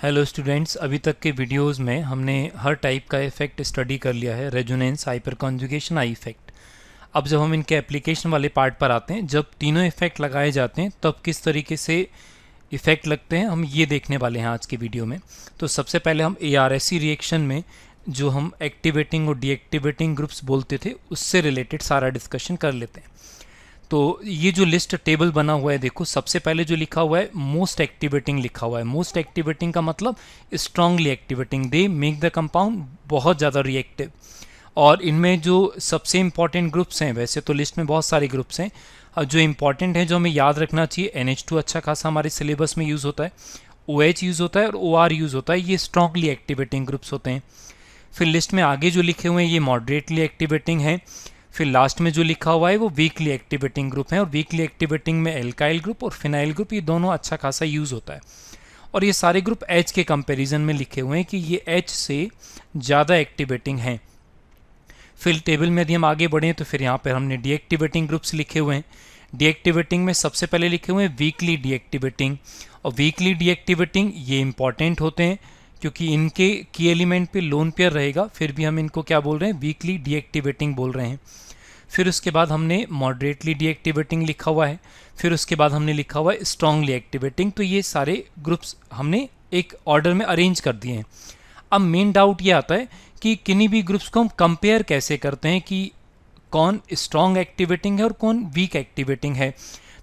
Hello students, अभी तक के वीडियोस में हमने हर टाइप का इफेक्ट स्टडी कर लिया है। Resonance, hyper conjugation, I effect. अब जब हम इनके एप्लीकेशन वाले पार्ट पर आते हैं, जब तीनों इफेक्ट लगाए जाते हैं तब किस तरीके से इफेक्ट लगते हैं, हम ये देखने वाले हैं आज की वीडियो में। तो सबसे पहले हम ARSE रिएक्शन में जो हम एक्टिवेटिंग और डीएक्टिवेटिंग ग्रुप्स बोलते थे उससे रिलेटेड सारा डिस्कशन कर लेते हैं। तो ये जो लिस्ट टेबल बना हुआ है, देखो सबसे पहले जो लिखा हुआ है मोस्ट एक्टिवेटिंग लिखा हुआ है। मोस्ट एक्टिवेटिंग का मतलब strongly activating, they make the compound बहुत ज़्यादा रिएक्टिव। और इनमें जो सबसे इंपॉर्टेंट ग्रुप्स हैं, वैसे तो लिस्ट में बहुत सारे ग्रुप्स हैं, जो इंपॉर्टेंट है जो हमें याद रखना चाहिए, NH2 अच्छा खासा हमारे सिलेबस में यूज़ होता है, OH यूज़ होता है और OR यूज़ होता है। ये स्ट्रांगली एक्टिवेटिंग ग्रुप्स होते हैं। फिर लिस्ट में आगे जो लिखे हुए हैं ये मॉडरेटली एक्टिवेटिंग है। फिर लास्ट में जो लिखा हुआ है वो वीकली एक्टिवेटिंग ग्रुप है, और वीकली एक्टिवेटिंग में एल्काइल ग्रुप और फिनाइल ग्रुप, ये दोनों अच्छा खासा यूज़ होता है। और ये सारे ग्रुप H के कंपैरिजन में लिखे हुए हैं कि ये H से ज़्यादा एक्टिवेटिंग हैं। फिर टेबल में यदि हम आगे बढ़ें तो फिर यहाँ पर हमने डीएक्टिवेटिंग ग्रुप्स लिखे हुए हैं। डीएक्टिवेटिंग में सबसे पहले लिखे हुए हैं वीकली डीएक्टिवेटिंग। और वीकली डीएक्टिवेटिंग ये इंपॉर्टेंट होते हैं क्योंकि इनके की एलिमेंट पे लोन पेयर रहेगा, फिर भी हम इनको क्या बोल रहे हैं, वीकली डीएक्टिवेटिंग बोल रहे हैं। फिर उसके बाद हमने मॉडरेटली डीएक्टिवेटिंग लिखा हुआ है। फिर उसके बाद हमने लिखा हुआ है स्ट्रांगली एक्टिवेटिंग। तो ये सारे ग्रुप्स हमने एक ऑर्डर में अरेंज कर दिए हैं। अब मेन डाउट ये आता है कि किन्हीं भी ग्रुप्स को हम कंपेयर कैसे करते हैं कि कौन स्ट्रांग एक्टिवेटिंग है और कौन वीक एक्टिवेटिंग है।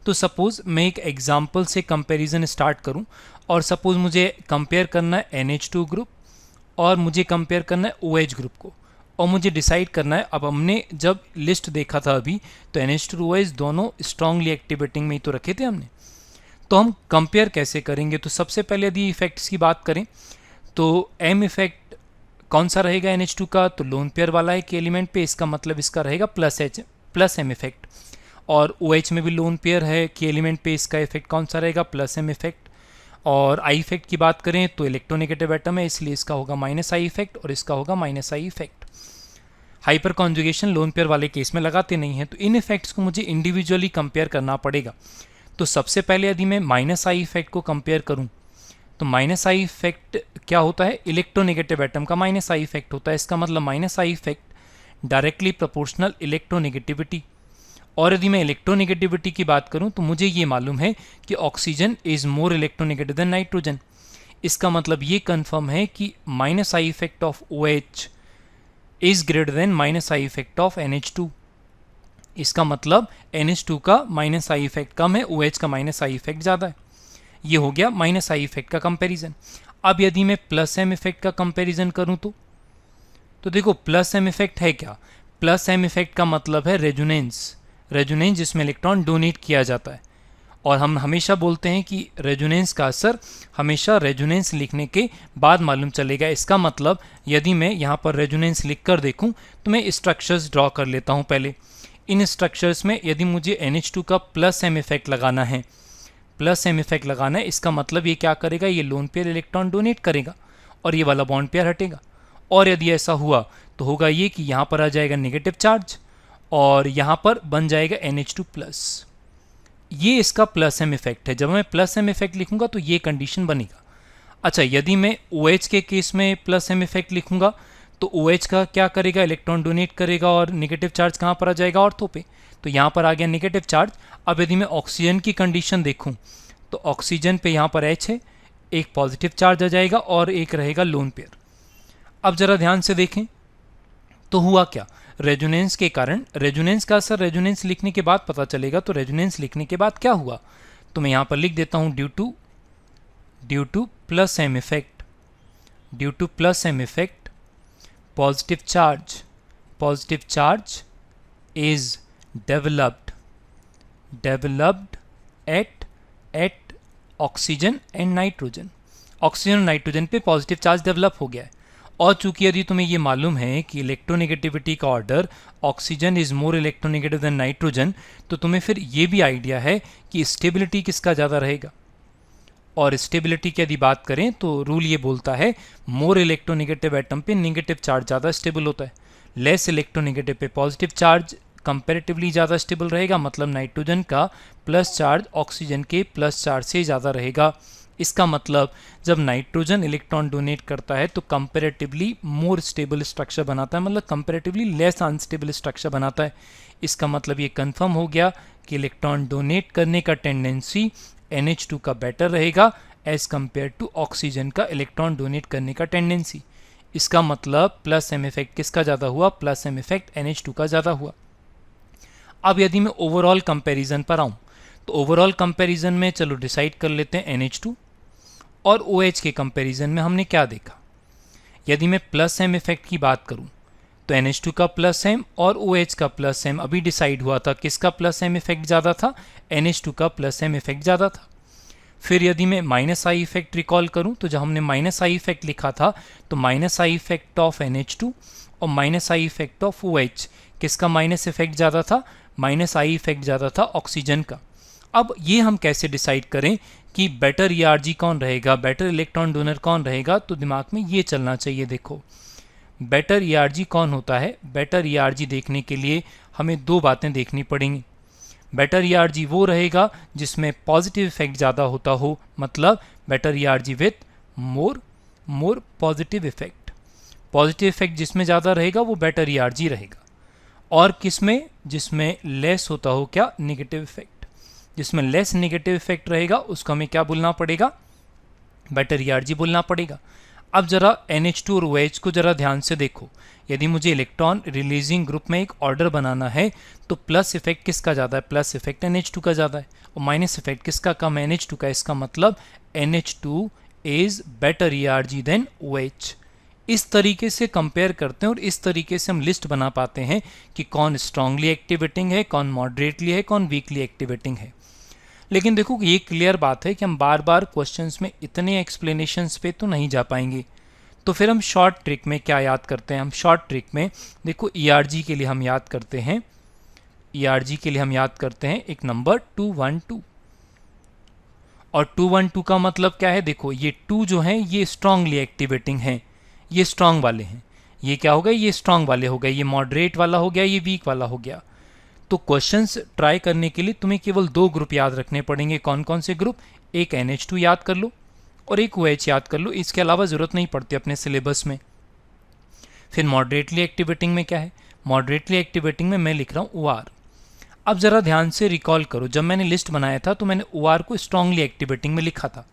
तो सपोज़ मैं एक एग्जांपल से कंपैरिजन स्टार्ट करूं, और सपोज़ मुझे कंपेयर करना है NH2 ग्रुप और मुझे कंपेयर करना है OH ग्रुप को, और मुझे डिसाइड करना है। अब हमने जब लिस्ट देखा था अभी, तो NH2 और OH दोनों स्ट्रांगली एक्टिवेटिंग में ही तो रखे थे हमने। तो हम कंपेयर कैसे करेंगे? तो सबसे पहले यदि इफेक्ट्स की बात करें तो M इफेक्ट कौन सा रहेगा NH2 का? तो लोन पेयर वाला है कि एलिमेंट पे, इसका मतलब इसका रहेगा प्लस M इफेक्ट। और OH में भी लोन पेयर है कि एलिमेंट पे, इसका इफेक्ट कौन सा रहेगा? Plus M effect. और आई इफेक्ट की बात करें तो इलेक्ट्रोनेगेटिव एटम है, इसलिए इसका होगा माइनस आई इफेक्ट और इसका होगा minus I effect. Hyper conjugation lone pair वाले केस में लगाते नहीं हैं, तो इन इफेक्ट्स को मुझे इंडिविजुअली कंपेयर करना पड़ेगा। तो सबसे पहले यदि मैं माइनस आई इफेक्ट को कंपेयर करूं, तो माइनस आई इफेक्ट क्या होता है? इलेक्ट्रोनेगेटिव एटम का माइनस आई इफेक्ट होता है। इसका मतलब minus I effect directly proportional electronegativity. और यदि मैं इलेक्ट्रोनेगेटिविटी की बात करूं तो मुझे ये मालूम है कि oxygen is more electronegative than nitrogen. इसका मतलब ये कंफर्म है कि minus I effect of OH is greater than minus I effect of NH2। इसका मतलब NH2 का माइनस आई इफेक्ट कम है, OH का माइनस आई इफेक्ट ज़्यादा है। ये हो गया माइनस आई इफेक्ट का कंपैरिजन। अब यदि मैं प्लस M इफेक्ट का कंपैरिजन करूं तो देखो प्लस M इफेक्ट है क्या? प्लस M इफेक्ट का मतलब है रेजोनेंस, रेजोनेंस जिसमें इलेक्ट्रॉन डोनेट किया जाता है। और हम हमेशा बोलते हैं कि रेजोनेंस का असर हमेशा रेजोनेंस लिखने के बाद मालूम चलेगा। इसका मतलब यदि मैं यहाँ पर रेजोनेंस लिख कर देखूँ तो मैं स्ट्रक्चर्स ड्रॉ कर लेता हूँ पहले। इन स्ट्रक्चर्स में यदि मुझे NH2 का प्लस M इफेक्ट लगाना है, प्लस M इफेक्ट लगाना है, इसका मतलब ये क्या करेगा? ये लोन पेयर इलेक्ट्रॉन डोनेट करेगा और ये वाला बॉन्ड पेयर हटेगा। और यदि ऐसा हुआ तो होगा ये कि यहाँ पर आ जाएगा नेगेटिव चार्ज और यहाँ पर बन जाएगा NH2 प्लस। ये इसका प्लस M इफेक्ट है। जब मैं प्लस M इफेक्ट लिखूंगा तो ये कंडीशन बनेगा। अच्छा, यदि मैं OH के केस में प्लस M इफेक्ट लिखूंगा तो OH का क्या करेगा? इलेक्ट्रॉन डोनेट करेगा और नेगेटिव चार्ज कहाँ पर आ जाएगा? ऑर्थो पे। तो यहाँ पर आ गया नेगेटिव चार्ज। अब यदि मैं ऑक्सीजन की कंडीशन देखूँ तो ऑक्सीजन पे यहाँ पर H है, एक पॉजिटिव चार्ज आ जाएगा और एक रहेगा लोन पेयर। अब जरा ध्यान से देखें तो हुआ क्या? रेजोनेंस के कारण, रेजोनेंस का असर रेजोनेंस लिखने के बाद पता चलेगा। तो रेजोनेंस लिखने के बाद क्या हुआ? तो मैं यहाँ पर लिख देता हूँ due two plus M effect, due two plus M effect positive charge is developed eight oxygen and nitrogen. Oxygen और नाइट्रोजन पे पॉजिटिव चार्ज डेवलप हो गया है। और चूंकि यदि तुम्हें ये मालूम है कि इलेक्ट्रोनेगेटिविटी का order oxygen is more electronegative than nitrogen, तो तुम्हें फिर ये भी आइडिया है कि स्टेबिलिटी किसका ज़्यादा रहेगा। और स्टेबिलिटी की यदि बात करें तो रूल ये बोलता है मोर इलेक्ट्रोनेगेटिव एटम पे नेगेटिव चार्ज ज़्यादा स्टेबल होता है, लेस इलेक्ट्रोनेगेटिव पे पॉजिटिव चार्ज कंपैरेटिवली ज़्यादा स्टेबल रहेगा। मतलब नाइट्रोजन का प्लस चार्ज ऑक्सीजन के प्लस चार्ज से ज़्यादा रहेगा। इसका मतलब जब नाइट्रोजन इलेक्ट्रॉन डोनेट करता है तो कंपैरेटिवली मोर स्टेबल स्ट्रक्चर बनाता है, मतलब कंपैरेटिवली लेस अनस्टेबल स्ट्रक्चर बनाता है। इसका मतलब ये कंफर्म हो गया कि इलेक्ट्रॉन डोनेट करने का टेंडेंसी NH2 का बेटर रहेगा एज कंपेयर टू ऑक्सीजन का इलेक्ट्रॉन डोनेट करने का टेंडेंसी। इसका मतलब प्लस एम इफेक्ट किसका ज़्यादा हुआ? प्लस एम इफेक्ट NH2 का ज़्यादा हुआ। अब यदि मैं ओवरऑल कंपैरिजन पर आऊँ तो ओवरऑल कंपैरिजन में चलो डिसाइड कर लेते हैं NH2 और OH के कंपैरिजन में हमने क्या देखा। यदि मैं प्लस एम इफेक्ट की बात करूं तो NH2 का प्लस एम और OH का प्लस एम अभी डिसाइड हुआ था किसका प्लस एम इफेक्ट ज़्यादा था? NH2 का प्लस एम इफेक्ट ज़्यादा था। फिर यदि मैं माइनस आई इफेक्ट रिकॉल करूं तो जब हमने माइनस आई इफेक्ट लिखा था तो minus I effect of NH2 और minus I effect of OH, किसका माइनस इफेक्ट ज़्यादा था? माइनस आई इफेक्ट ज़्यादा था ऑक्सीजन का। अब ये हम कैसे डिसाइड करें कि बेटर ERG कौन रहेगा, बेटर इलेक्ट्रॉन डोनर कौन रहेगा? तो दिमाग में ये चलना चाहिए। देखो बेटर ERG कौन होता है? बेटर ERG देखने के लिए हमें दो बातें देखनी पड़ेंगी। बेटर ERG वो रहेगा जिसमें पॉजिटिव इफेक्ट ज़्यादा होता हो, मतलब better ERG with more positive effect. Positive effect जिसमें ज़्यादा रहेगा वो बेटर ERG रहेगा। और किसमें? जिसमें लेस होता हो क्या? Negative effect. जिसमें लेस नेगेटिव इफेक्ट रहेगा उसको हमें क्या बोलना पड़ेगा? बेटर ERG बोलना पड़ेगा। अब जरा NH2 और OH को जरा ध्यान से देखो। यदि मुझे इलेक्ट्रॉन रिलीजिंग ग्रुप में एक ऑर्डर बनाना है तो प्लस इफेक्ट किसका ज़्यादा है? प्लस इफेक्ट NH2 का ज़्यादा है और माइनस इफेक्ट किसका कम है? NH2 का। इसका मतलब NH2 is better ERG than OH। इस तरीके से कंपेयर करते हैं और इस तरीके से हम लिस्ट बना पाते हैं कि कौन स्ट्रांगली एक्टिवेटिंग है, कौन मॉडरेटली है, कौन वीकली एक्टिवेटिंग है। लेकिन देखो ये क्लियर बात है कि हम बार बार क्वेश्चंस में इतने एक्सप्लेनेशंस पे तो नहीं जा पाएंगे, तो फिर हम शॉर्ट ट्रिक में क्या याद करते हैं? हम शॉर्ट ट्रिक में देखो ERG के लिए हम याद करते हैं, ERG के लिए हम याद करते हैं एक नंबर 212। और 212 का मतलब क्या है? देखो ये 2 जो है ये स्ट्रांगली एक्टिवेटिंग है, ये स्ट्रांग वाले हैं। ये क्या हो गए? ये स्ट्रांग वाले हो गए। ये मॉडरेट वाला हो गया, ये वीक वाला हो गया। तो क्वेश्चंस ट्राई करने के लिए तुम्हें केवल दो ग्रुप याद रखने पड़ेंगे। कौन कौन से ग्रुप? एक NH2 याद कर लो और एक OH याद कर लो। इसके अलावा ज़रूरत नहीं पड़ती अपने सिलेबस में। फिर मॉडरेटली एक्टिवेटिंग में क्या है? मॉडरेटली एक्टिवेटिंग में मैं लिख रहा हूँ OR। अब ज़रा ध्यान से रिकॉल करो, जब मैंने लिस्ट बनाया था तो मैंने OR को स्ट्रांगली एक्टिवेटिंग में लिखा था।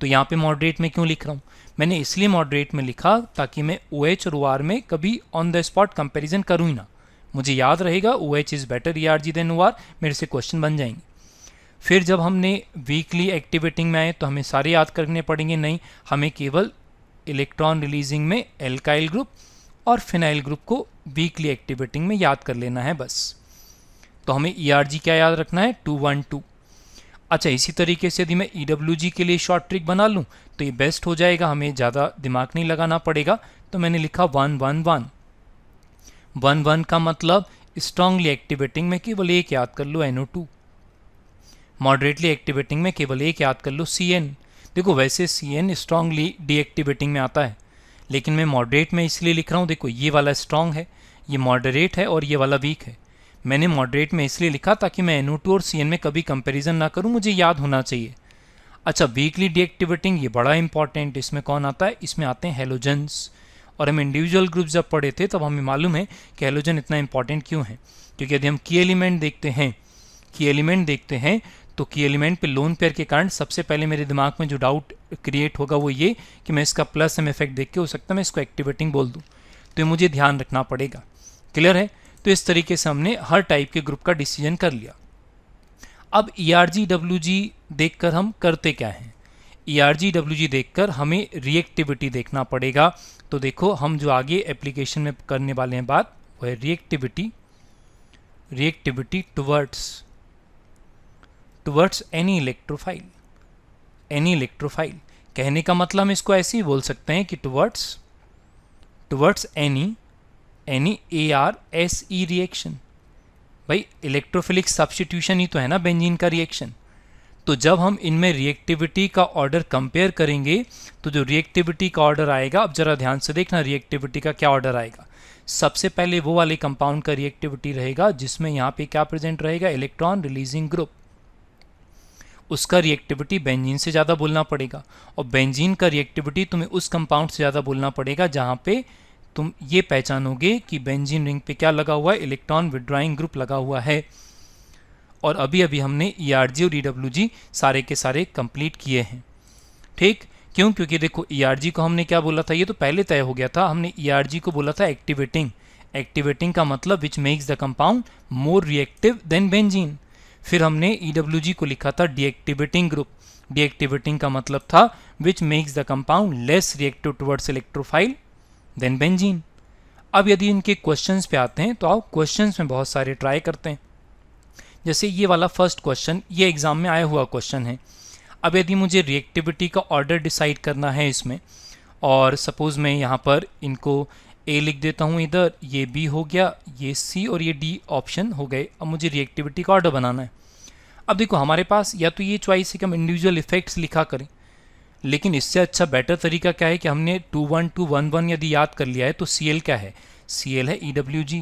तो यहाँ पे मॉडरेट में क्यों लिख रहा हूँ? मैंने इसलिए मॉडरेट में लिखा ताकि मैं OH और OR में कभी ऑन द स्पॉट कंपेरिजन करूँ ही ना। मुझे याद रहेगा OH is better ERG than OR, मेरे से क्वेश्चन बन जाएंगे। फिर जब हमने वीकली एक्टिवेटिंग में आए तो हमें सारे याद करने पड़ेंगे? नहीं, हमें केवल इलेक्ट्रॉन रिलीजिंग में एल्काइल ग्रुप और फिनाइल ग्रुप को वीकली एक्टिवेटिंग में याद कर लेना है बस। तो हमें ERG क्या याद रखना है? 212। अच्छा, इसी तरीके से यदि मैं EWG के लिए शॉर्ट ट्रिक बना लूँ तो ये बेस्ट हो जाएगा, हमें ज़्यादा दिमाग नहीं लगाना पड़ेगा। तो मैंने लिखा 111। 1-1 का मतलब स्ट्रांगली एक्टिवेटिंग में केवल एक याद कर लो NO2, मॉडरेटली एक्टिवेटिंग में केवल एक याद कर लो CN। देखो वैसे CN स्ट्रांगली डीएक्टिवेटिंग में आता है, लेकिन मैं मॉडरेट में इसलिए लिख रहा हूँ। देखो ये वाला स्ट्रांग है, ये मॉडरेट है और ये वाला वीक है। मैंने मॉडरेट में इसलिए लिखा ताकि मैं NO2 और CN में कभी कंपेरिजन ना करूँ, मुझे याद होना चाहिए। अच्छा, वीकली डीएक्टिवेटिंग ये बड़ा इंपॉर्टेंट। इसमें कौन आता है? इसमें आते हैं हेलोजन्स। और हम इंडिविजुअल ग्रुप जब पढ़े थे तब हमें मालूम है कि हेलोजन इतना इंपॉर्टेंट क्यों है। क्योंकि यदि हम की एलिमेंट देखते हैं तो की एलिमेंट पे लोन पेयर के कारण सबसे पहले मेरे दिमाग में जो डाउट क्रिएट होगा वो ये कि मैं इसका प्लस एम इफेक्ट देख के हो सकता है मैं इसको एक्टिवेटिंग बोल दूँ। तो ये मुझे ध्यान रखना पड़ेगा। क्लियर है? तो इस तरीके से हमने हर टाइप के ग्रुप का डिसीजन कर लिया। अब ERG WG देखकर हम करते क्या हैं? ERG WG देखकर हमें रिएक्टिविटी देखना पड़ेगा। तो देखो हम जो आगे एप्लीकेशन में करने वाले हैं बात वो है रिएक्टिविटी टुवर्ड्स एनी इलेक्ट्रोफाइल। कहने का मतलब हम इसको ऐसे ही बोल सकते हैं कि टुवर्ड्स एनी ARSE रिएक्शन। भाई इलेक्ट्रोफिलिक सब्स्टिट्यूशन ही तो है ना बेंजीन का रिएक्शन। तो जब हम इनमें रिएक्टिविटी का ऑर्डर कंपेयर करेंगे तो जो रिएक्टिविटी का ऑर्डर आएगा, अब जरा ध्यान से देखना रिएक्टिविटी का क्या ऑर्डर आएगा। सबसे पहले वो वाले कंपाउंड का रिएक्टिविटी रहेगा जिसमें यहाँ पे क्या प्रेजेंट रहेगा? Electron releasing group. उसका रिएक्टिविटी बेंजीन से ज़्यादा बोलना पड़ेगा, और बेंजीन का रिएक्टिविटी तुम्हें उस कंपाउंड से ज़्यादा बोलना पड़ेगा जहाँ पे तुम ये पहचानोगे कि बेंजीन रिंग पे क्या लगा हुआ है, इलेक्ट्रॉन विड्रॉइंग ग्रुप लगा हुआ है। और अभी अभी हमने ERG और EWG सारे के सारे कंप्लीट किए हैं। ठीक, क्यों? क्योंकि देखो ERG को हमने क्या बोला था, ये तो पहले तय हो गया था। हमने ERG को बोला था एक्टिवेटिंग। एक्टिवेटिंग का मतलब विच makes the compound more reactive than benzene. फिर हमने EWG को लिखा था डीएक्टिवेटिंग ग्रुप। डीएक्टिवेटिंग का मतलब था which makes the compound less reactive towards electrophile than benzene. अब यदि इनके क्वेश्चंस पे आते हैं तो आओ क्वेश्चंस में बहुत सारे ट्राई करते हैं। जैसे ये वाला फर्स्ट क्वेश्चन, ये एग्जाम में आया हुआ क्वेश्चन है। अब यदि मुझे रिएक्टिविटी का ऑर्डर डिसाइड करना है इसमें, और सपोज मैं यहाँ पर इनको ए लिख देता हूँ, इधर ये बी हो गया, ये सी और ये डी ऑप्शन हो गए। अब मुझे रिएक्टिविटी का ऑर्डर बनाना है। अब देखो हमारे पास या तो ये चॉइस है कि हम इंडिविजुअल इफेक्ट्स लिखा करें, लेकिन इससे अच्छा बेटर तरीका क्या है कि हमने 21211 यदि याद कर लिया है तो Cl क्या है, Cl है EWG।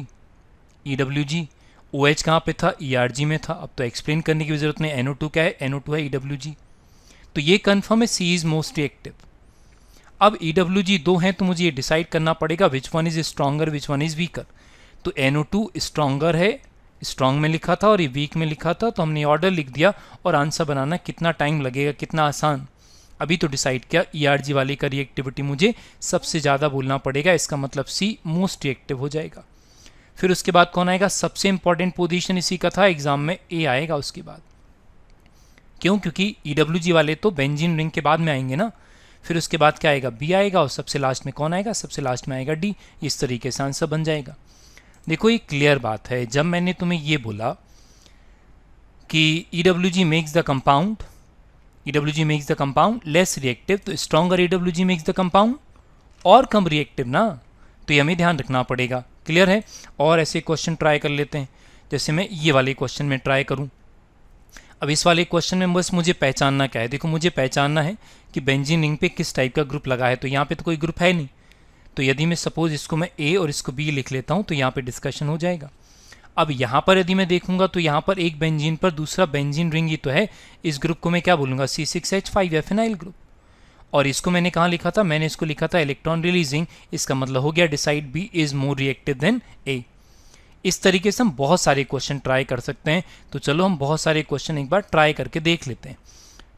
EWG OH कहाँ पे था, ERG में था। अब तो एक्सप्लेन करने की जरूरत नहीं, NO2 क्या है, NO2 है EWG। तो ये कन्फर्म है C इज मोस्ट रिएक्टिव। अब EWG दो हैं तो मुझे ये डिसाइड करना पड़ेगा which one is stronger which one is weaker. तो NO2 स्ट्रॉन्गर है, स्ट्रॉन्ग में लिखा था, और ये वीक में लिखा था, तो हमने ऑर्डर लिख दिया। और आंसर बनाना कितना टाइम लगेगा, कितना आसान। अभी तो डिसाइड किया ERG वाले का रिएक्टिविटी मुझे सबसे ज़्यादा बोलना पड़ेगा, इसका मतलब C मोस्ट रिएक्टिव हो जाएगा। फिर उसके बाद कौन आएगा, सबसे इंपॉर्टेंट पोजीशन इसी का था, एग्जाम में A आएगा उसके बाद। क्यों? क्योंकि EWG वाले तो बेंजीन रिंग के बाद में आएंगे ना। फिर उसके बाद क्या आएगा, B आएगा, और सबसे लास्ट में कौन आएगा, सबसे लास्ट में आएगा D। इस तरीके से आंसर बन जाएगा। देखो ये क्लियर बात है, जब मैंने तुम्हें ये बोला कि EWG makes the compound, EWG makes the compound less reactive, तो stronger EWG makes the compound और कम रिएक्टिव ना, तो ये हमें ध्यान रखना पड़ेगा। क्लियर है? और ऐसे क्वेश्चन ट्राई कर लेते हैं, जैसे मैं ये वाले क्वेश्चन में ट्राई करूं। अब इस वाले क्वेश्चन में बस मुझे पहचानना क्या है, देखो मुझे पहचानना है कि बेंजीन रिंग पे किस टाइप का ग्रुप लगा है। तो यहाँ पे तो कोई ग्रुप है नहीं, तो यदि मैं सपोज इसको मैं A और इसको B लिख लेता हूँ तो यहाँ पे डिस्कशन हो जाएगा। अब यहाँ पर यदि मैं देखूंगा तो यहाँ पर एक बेंजीन पर दूसरा बेंजीन रिंग ही तो है। इस ग्रुप को मैं क्या बोलूँगा, C6H5 एफिनाइल ग्रुप। और इसको मैंने कहाँ लिखा था, मैंने इसको लिखा था इलेक्ट्रॉन रिलीजिंग। इसका मतलब हो गया decide B is more reactive than A। इस तरीके से हम बहुत सारे क्वेश्चन ट्राई कर सकते हैं। तो चलो हम बहुत सारे क्वेश्चन एक बार ट्राई करके देख लेते हैं।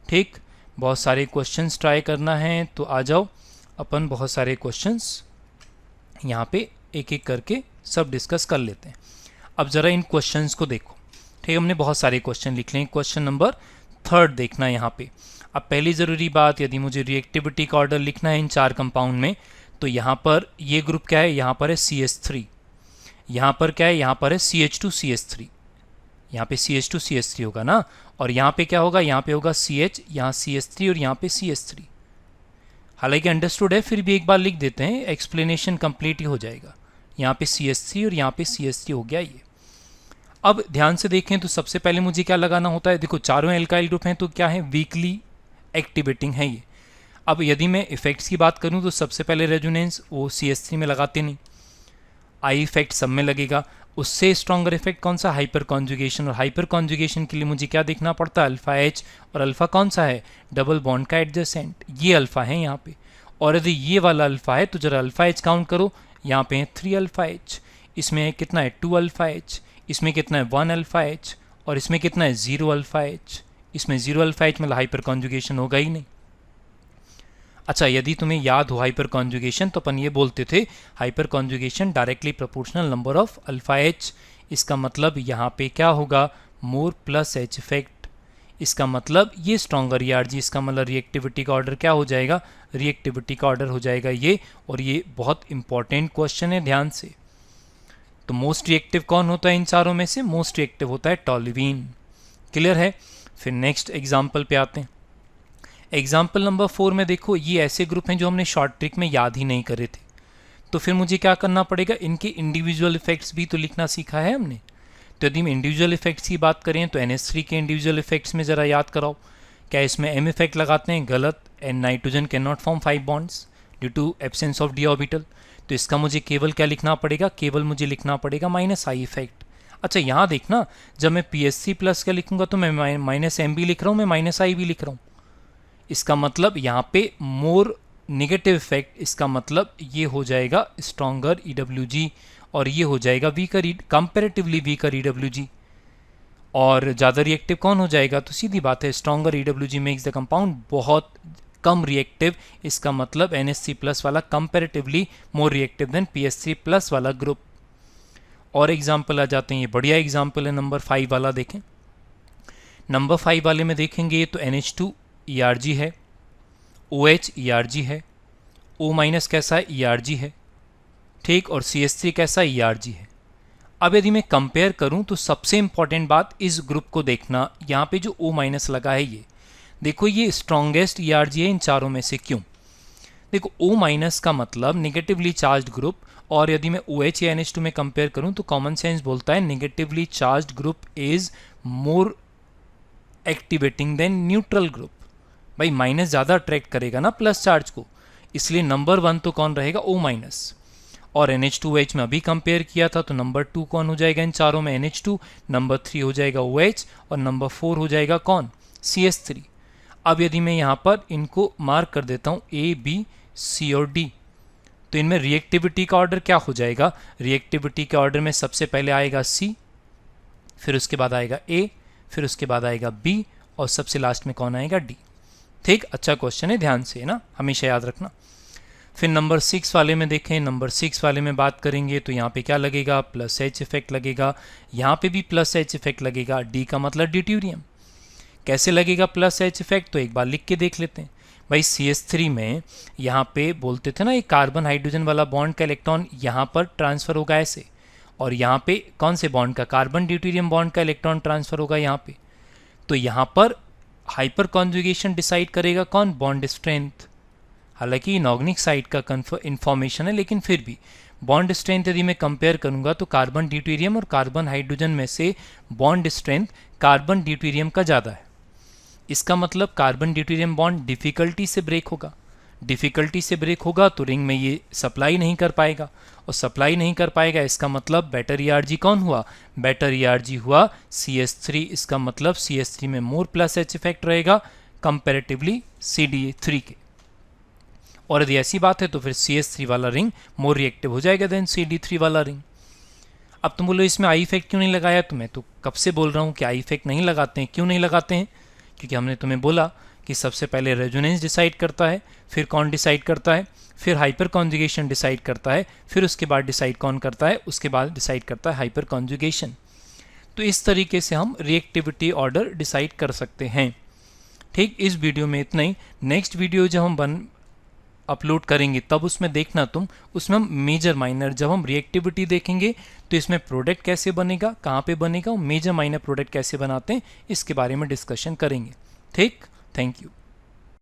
ठीक, बहुत सारे क्वेश्चंस ट्राई करना है, तो आ जाओ अपन बहुत सारे क्वेश्चंस यहाँ पे एक एक करके सब डिस्कस कर लेते हैं। अब ज़रा इन क्वेश्चंस को देखो। ठीक, हमने बहुत सारे क्वेश्चन लिख लिए। क्वेश्चन नंबर 3 देखना है यहाँ पे। अब पहली ज़रूरी बात, यदि मुझे रिएक्टिविटी का ऑर्डर लिखना है इन 4 कंपाउंड में, तो यहाँ पर ये ग्रुप क्या है, यहाँ पर है CH3, यहाँ पर क्या है, यहाँ पर है CH2CH3, यहाँ पे CH2CH3 होगा ना, और यहाँ पे क्या होगा, यहाँ पे होगा CH, यहाँ CH3 और यहाँ पे CH3। हालांकि अंडरस्टूड है, फिर भी एक बार लिख देते हैं, एक्सप्लेनेशन कंप्लीट ही हो जाएगा। यहाँ पे CH3 और यहाँ पे CH3 हो गया ये। अब ध्यान से देखें तो सबसे पहले मुझे क्या लगाना होता है, देखो चारों एल्काइल ग्रुप हैं तो क्या है, वीकली एक्टिवेटिंग है ये। अब यदि मैं इफेक्ट्स की बात करूं तो सबसे पहले रेजोनेंस वो CH3 में लगाते नहीं, आई इफेक्ट सब में लगेगा। उससे स्ट्रॉन्गर इफेक्ट कौन सा, हाइपर कॉन्जुगेशन। और हाइपर कॉन्जुगेशन के लिए मुझे क्या देखना पड़ता है, अल्फा H, और अल्फा कौन सा है, डबल बॉन्ड का एडजेसेंट, ये अल्फा है यहाँ पे। और यदि ये वाला अल्फा है तो जरा अल्फा H काउंट करो, यहाँ पे है 3 अल्फा H, इसमें है कितना है 2 अल्फा H, इसमें कितना है 1 अल्फा H, और इसमें कितना है 0 अल्फा H। इसमें 0 अल्फा H मतलब हाइपर कॉन्जुगेशन होगा ही नहीं। अच्छा, यदि तुम्हें याद हो हाइपर कॉन्जुगेशन, तो अपन ये बोलते थे hyper conjugation directly proportional number of alpha H। इसका मतलब यहाँ पे क्या होगा, मोर प्लस H इफेक्ट। इसका मतलब ये स्ट्रॉन्गर ERG, इसका मतलब रिएक्टिविटी का ऑर्डर क्या हो जाएगा, रिएक्टिविटी का ऑर्डर हो जाएगा ये। और ये बहुत इंपॉर्टेंट क्वेश्चन है, ध्यान से। तो मोस्ट रिएक्टिव कौन होता है इन चारों में से, मोस्ट रिएक्टिव होता है टॉल्यूइन। क्लियर है? फिर नेक्स्ट एग्जाम्पल पे आते हैं। एग्जाम्पल नंबर 4 में देखो, ये ऐसे ग्रुप हैं जो हमने शॉर्ट ट्रिक में याद ही नहीं करे थे, तो फिर मुझे क्या करना पड़ेगा, इनके इंडिविजुअल इफेक्ट्स भी तो लिखना सीखा है हमने। तो यदि हम इंडिविजुअल इफेक्ट्स की बात करें तो NH3 के इंडिविजुअल इफेक्ट्स में ज़रा याद कराओ। क्या इसमें M इफेक्ट लगाते हैं, गलत। And nitrogen can not form 5 bonds due to absence of d orbital. तो इसका मुझे केवल क्या लिखना पड़ेगा, केवल मुझे लिखना पड़ेगा -I इफेक्ट। अच्छा यहाँ देखना, जब मैं PSC प्लस का लिखूंगा तो मैं माइनस एम भी लिख रहा हूँ, मैं माइनस आई भी लिख रहा हूँ। इसका मतलब यहाँ पे मोर नेगेटिव इफेक्ट, इसका मतलब ये हो जाएगा स्ट्रॉन्गर EWG और ये हो जाएगा वीकर, कंपेरेटिवली वीकर EWG। और ज़्यादा रिएक्टिव कौन हो जाएगा? तो सीधी बात है, stronger EWG makes the compound बहुत कम रिएक्टिव। इसका मतलब NH3 प्लस वाला comparatively more reactive than PH3 plus वाला ग्रुप। और एग्जाम्पल आ जाते हैं, ये बढ़िया एग्जाम्पल है नंबर 5 वाला। देखें नंबर 5 वाले में देखेंगे तो NH2 ERG है, OH ERG है, O माइनस कैसा है? ERG है, ठीक, और CH3 कैसा है? ERG है। अब यदि मैं कंपेयर करूं तो सबसे इंपॉर्टेंट बात इस ग्रुप को देखना, यहाँ पे जो O माइनस लगा है ये देखो, ये स्ट्रॉन्गेस्ट ERG है इन चारों में से। क्यों? देखो O माइनस का मतलब नेगेटिवली चार्ज्ड ग्रुप, और यदि मैं OH या NH2 में कंपेयर करूं तो कॉमन सेंस बोलता है negatively charged group is more activating than neutral group. भाई माइनस ज़्यादा अट्रैक्ट करेगा ना प्लस चार्ज को, इसलिए नंबर 1 तो कौन रहेगा? O minus. और NH2OH में अभी कंपेयर किया था तो नंबर 2 कौन हो जाएगा इन चारों में? NH2। नंबर 3 हो जाएगा OH और नंबर 4 हो जाएगा कौन? CH3। अब यदि मैं यहाँ पर इनको मार्क कर देता हूँ A, B, C और D, तो इनमें रिएक्टिविटी का ऑर्डर क्या हो जाएगा? रिएक्टिविटी के ऑर्डर में सबसे पहले आएगा C, फिर उसके बाद आएगा A, फिर उसके बाद आएगा B और सबसे लास्ट में कौन आएगा? D। ठीक, अच्छा क्वेश्चन है, ध्यान से ना, हमेशा याद रखना। फिर नंबर 6 वाले में देखें, नंबर 6 वाले में बात करेंगे तो यहाँ पे क्या लगेगा? प्लस H इफेक्ट लगेगा, यहाँ पे भी प्लस H इफेक्ट लगेगा। D का मतलब ड्यूटेरियम। कैसे लगेगा प्लस H इफेक्ट? तो एक बार लिख के देख लेते हैं। भाई CH3 में यहाँ पे बोलते थे ना, एक कार्बन हाइड्रोजन वाला बॉन्ड का इलेक्ट्रॉन यहाँ पर ट्रांसफर होगा ऐसे, और यहाँ पे कौन से बॉन्ड का? कार्बन ड्यूटेरियम बॉन्ड का इलेक्ट्रॉन ट्रांसफर होगा यहाँ पे। तो यहाँ पर हाइपर कॉन्जुगेशन डिसाइड करेगा कौन? Bond strength. हालांकि इनऑर्गेनिक साइट का इंफॉर्मेशन है, लेकिन फिर भी बॉन्ड स्ट्रेंथ यदि मैं कंपेयर करूंगा तो कार्बन ड्यूटेरियम और कार्बन हाइड्रोजन में से बॉन्ड स्ट्रेंथ कार्बन ड्यूटेरियम का ज़्यादा है। इसका मतलब कार्बन ड्यूटेरियम बॉन्ड डिफ़िकल्टी से ब्रेक होगा। डिफ़िकल्टी से ब्रेक होगा तो रिंग में ये सप्लाई नहीं कर पाएगा, और सप्लाई नहीं कर पाएगा इसका मतलब बेटर ERG कौन हुआ? बेटर ERG हुआ CH3। इसका मतलब CH3 में मोर प्लस H इफेक्ट रहेगा कंपेरेटिवली CD3 के। और यदि ऐसी बात है तो फिर CH3 वाला रिंग मोर रिएक्टिव हो जाएगा देन CD3 वाला रिंग। अब तुम बोलो इसमें आई इफेक्ट क्यों नहीं लगाया? तो मैं तो कब से बोल रहा हूँ कि आई इफेक्ट नहीं लगाते हैं। क्यों नहीं लगाते हैं? क्योंकि हमने तुम्हें बोला कि सबसे पहले रेजोनेंस डिसाइड करता है, फिर कौन डिसाइड करता है? फिर हाइपर कॉन्जुगेशन डिसाइड करता है, फिर उसके बाद डिसाइड कौन करता है? उसके बाद डिसाइड करता है हाइपर कॉन्जुगेशन। तो इस तरीके से हम रिएक्टिविटी ऑर्डर डिसाइड कर सकते हैं। ठीक, इस वीडियो में इतना ही। नेक्स्ट वीडियो जब हम अपलोड करेंगे तब उसमें देखना तुम, उसमें हम मेजर माइनर, जब हम रिएक्टिविटी देखेंगे तो इसमें प्रोडक्ट कैसे बनेगा, कहाँ पे बनेगा, और मेजर माइनर प्रोडक्ट कैसे बनाते हैं, इसके बारे में डिस्कशन करेंगे। ठीक, थैंक यू।